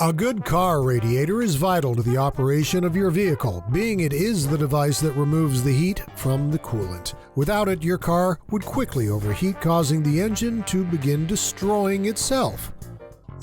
A good car radiator is vital to the operation of your vehicle, being it is the device that removes the heat from the coolant. Without it, your car would quickly overheat, causing the engine to begin destroying itself.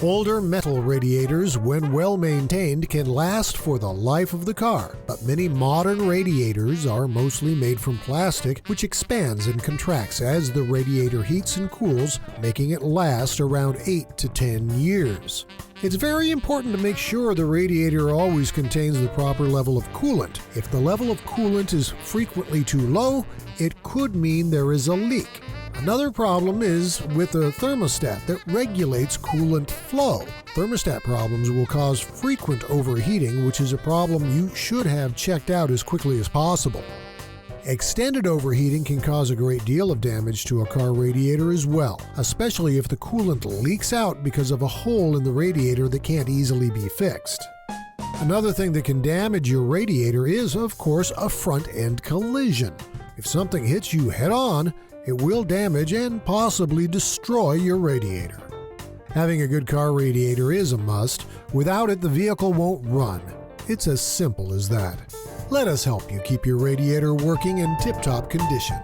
Older metal radiators, when well maintained, can last for the life of the car, but many modern radiators are mostly made from plastic, which expands and contracts as the radiator heats and cools, making it last around 8 to 10 years. It's very important to make sure the radiator always contains the proper level of coolant. If the level of coolant is frequently too low, it could mean there is a leak. Another problem is with a thermostat that regulates coolant flow. Thermostat problems will cause frequent overheating, which is a problem you should have checked out as quickly as possible. Extended overheating can cause a great deal of damage to a car radiator as well, especially if the coolant leaks out because of a hole in the radiator that can't easily be fixed. Another thing that can damage your radiator is, of course, a front-end collision. If something hits you head-on, it will damage and possibly destroy your radiator. Having a good car radiator is a must. Without it, the vehicle won't run. It's as simple as that. Let us help you keep your radiator working in tip-top condition.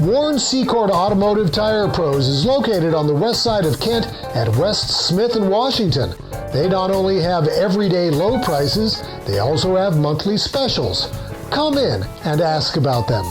Warren's Secord Automotive Tire Pros is located on the west side of Kent at West Smith and Washington. They not only have everyday low prices, they also have monthly specials. Come in and ask about them.